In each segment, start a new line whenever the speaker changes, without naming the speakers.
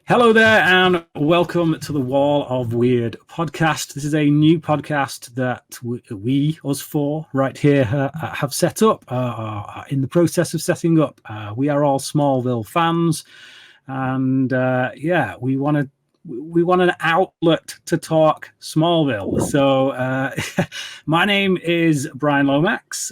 Hello there, and welcome to the Wall of Weird podcast. This is a new podcast that us four right here have set up, are in the process of setting up. We are all Smallville fans, and we want an outlet to talk Smallville. So my name is Brian Lomax.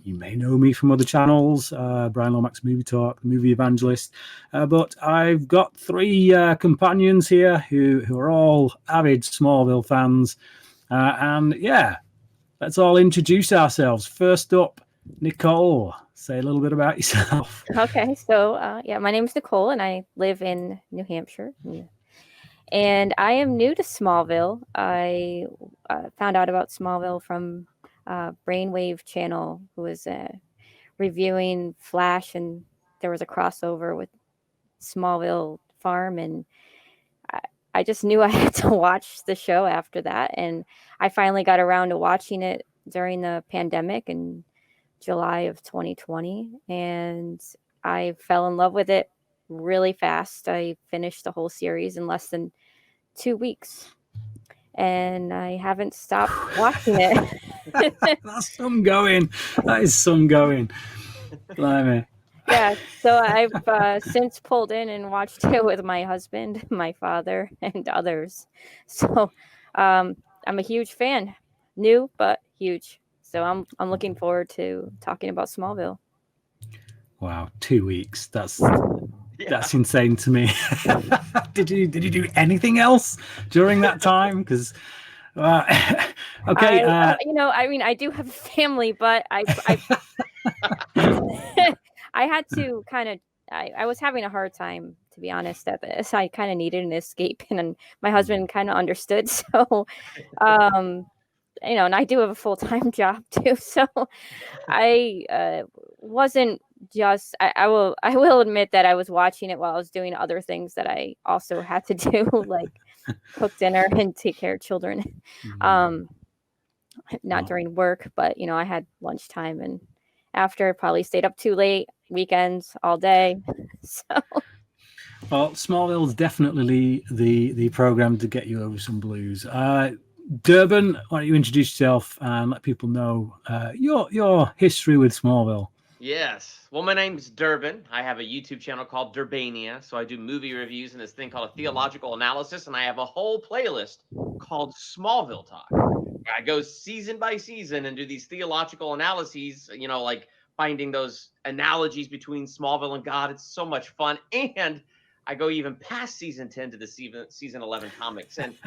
You may know me from other channels, Brian Lomax Movie Talk, Movie Evangelist, but I've got three companions here who are all avid Smallville fans. Let's all introduce ourselves. First up, Nicole. Say a little bit about yourself.
Okay, so my name is Nicole, and I live in New Hampshire. And I am new to Smallville. I found out about Smallville from Brainwave channel, who was reviewing Flash, and there was a crossover with Smallville Farm, and I just knew I had to watch the show after that, and I finally got around to watching it during the pandemic in July of 2020, and I fell in love with it really fast. I finished the whole series in less than 2 weeks, and I haven't stopped watching it.
That's some going. That is some going. Blimey.
Yeah, so I've since pulled in and watched it with my husband, my father, and others. So I'm a huge fan. New, but huge. So I'm looking forward to talking about Smallville.
Wow, 2 weeks. That's insane to me. Did you do anything else during that time? Because okay,
I do have a family, but I I had to kind of. I was having a hard time, to be honest, at this. I kind of needed an escape, and my husband kind of understood. So, and I do have a full-time job too. So, I wasn't just. I will admit that I was watching it while I was doing other things that I also had to do, like cook dinner and take care of children. Not during work, but I had lunchtime, and after probably stayed up too late, weekends all day. So
well, Smallville is definitely the program to get you over some blues. Durbin, why don't you introduce yourself and let people know your history with Smallville?
Yes. Well, my name's Durbin. I have a YouTube channel called Durbania. So I do movie reviews and this thing called a theological analysis. And I have a whole playlist called Smallville Talk. I go season by season and do these theological analyses, like finding those analogies between Smallville and God. It's so much fun. And I go even past season 10 to the season 11 comics. And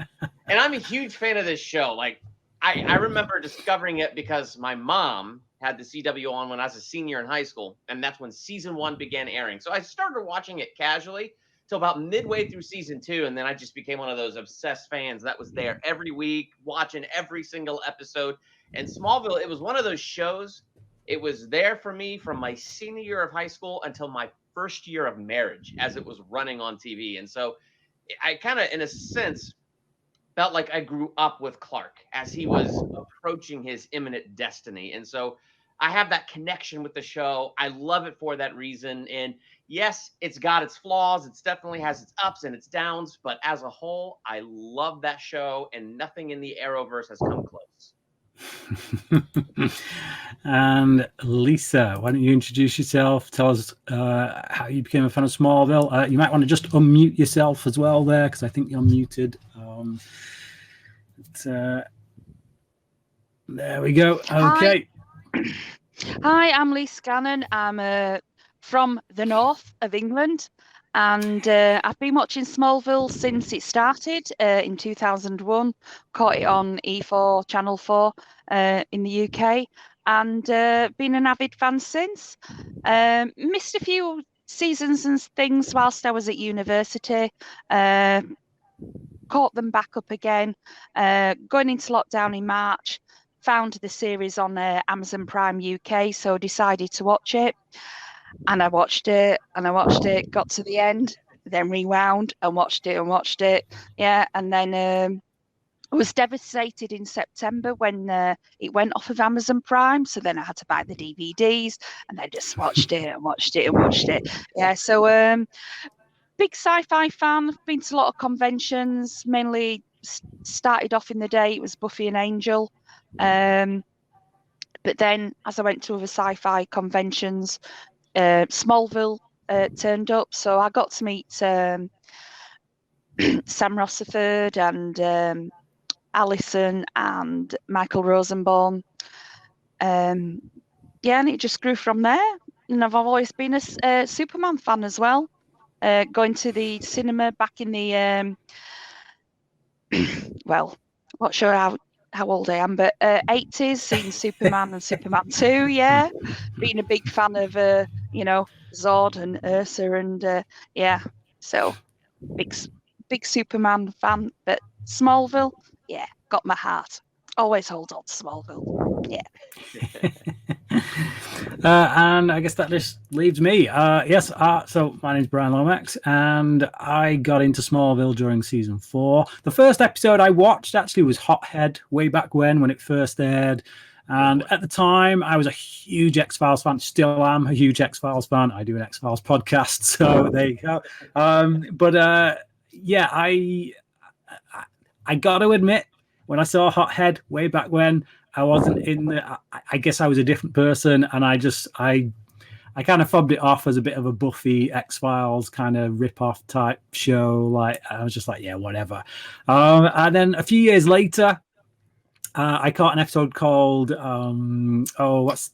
I'm a huge fan of this show. Like, I remember discovering it because my mom had the CW on when I was a senior in high school, and that's when season 1 began airing. So I started watching it casually till about midway through season 2, and then I just became one of those obsessed fans that was there every week, watching every single episode. And Smallville, it was one of those shows. It was there for me from my senior year of high school until my first year of marriage, as it was running on TV. And so I kind of, in a sense, felt like I grew up with Clark as he was approaching his imminent destiny. And so I have that connection with the show. I love it for that reason. And yes, it's got its flaws. It definitely has its ups and its downs. But as a whole, I love that show, and nothing in the Arrowverse has come close.
And Lisa, why don't you introduce yourself? Tell us how you became a fan of Smallville. You might want to just unmute yourself as well there, because I think you're muted. There we go. Okay.
Hi, I'm Lisa Gannon. I'm from the north of England, and I've been watching Smallville since it started in 2001. Caught it on E4, Channel 4 in the UK, and been an avid fan since. Missed a few seasons and things whilst I was at university. Caught them back up again. Going into lockdown in March, found the series on Amazon Prime UK, so decided to watch it. And I watched it, got to the end, then rewound and watched it. Yeah, and then I was devastated in September when it went off of Amazon Prime. So then I had to buy the DVDs, and I just watched it. Yeah, so big sci-fi fan. I've been to a lot of conventions. Mainly started off in the day, it was Buffy and Angel. But then as I went to other sci-fi conventions, Smallville turned up. So I got to meet Sam Rossiford and Alison and Michael Rosenbaum. And it just grew from there. And I've always been a Superman fan as well. Going to the cinema back in the well, not sure how old I am, but 80s, seeing Superman and Superman 2. Yeah, being a big fan of Zod and Ursa, and so big Superman fan. But Smallville, got my heart. Always hold on to Smallville. Yeah.
And I guess that just leaves me. So my name's Brian Lomax, and I got into Smallville during season 4. The first episode I watched actually was Hothead, way back when it first aired. And at the time, I was a huge X-Files fan. Still am a huge X-Files fan. I do an X-Files podcast, so there you go. I got to admit, when I saw Hothead way back when, I wasn't in the. I guess I was a different person, and I kind of fobbed it off as a bit of a Buffy X-Files kind of rip-off type show. Like I was just like, yeah, whatever. And then a few years later, I caught an episode called what's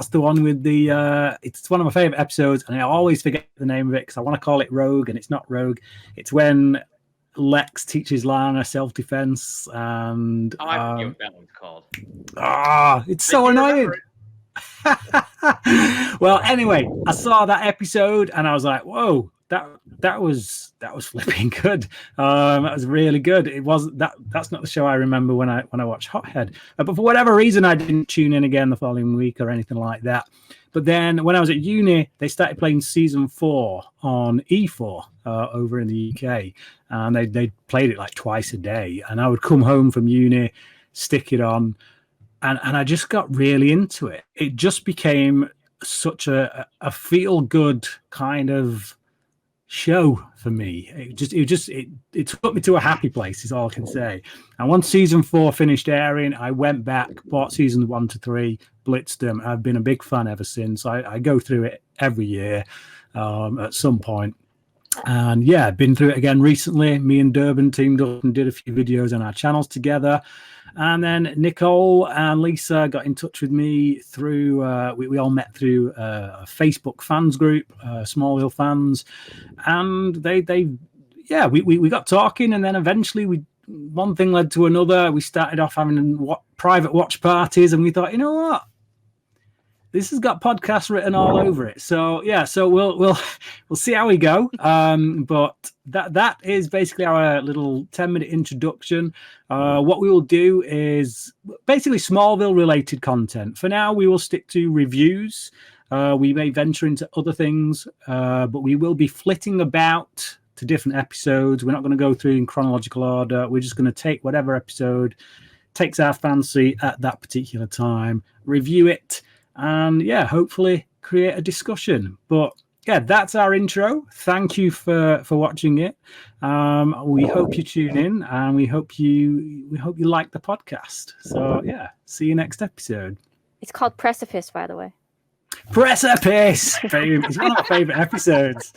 the one with the? It's one of my favorite episodes, and I always forget the name of it because I want to call it Rogue, and it's not Rogue. It's when Lex teaches Lana self-defense, and
I forget what that one's called.
It's so annoying. Well, anyway, I saw that episode and I was like, whoa, that was flipping good. That was really good. It wasn't that's not the show I remember when I watched Hothead, but for whatever reason I didn't tune in again the following week or anything like that. But then when I was at uni, they started playing season 4 on E4 over in the UK, and they played it like twice a day. And I would come home from uni, stick it on, and I just got really into it. It just became such a feel-good kind of show for me. It took me to a happy place, is all I can say. And once season 4 finished airing, I went back, bought seasons 1 to 3, blitzed them. I've been a big fan ever since. I go through it every year at some point. And yeah, been through it again recently. Me and Durbin teamed up and did a few videos on our channels together. And then Nicole and Lisa got in touch with me through, we all met through a Facebook fans group, Smallville fans. And we got talking, and then eventually one thing led to another. We started off having private watch parties, and we thought, you know what? This has got podcasts written all over it. So yeah, so we'll see how we go. But that is basically our little 10-minute introduction. What we will do is basically Smallville related content. For now, we will stick to reviews. We may venture into other things, but we will be flitting about to different episodes. We're not going to go through in chronological order. We're just going to take whatever episode takes our fancy at that particular time, review it, and yeah, hopefully create a discussion. But yeah, that's our intro. Thank you for watching it. We hope you tune in, and we hope you like the podcast. So yeah, see you next episode.
It's called Precipice, by the way.
Precipice! It's one of my favorite episodes.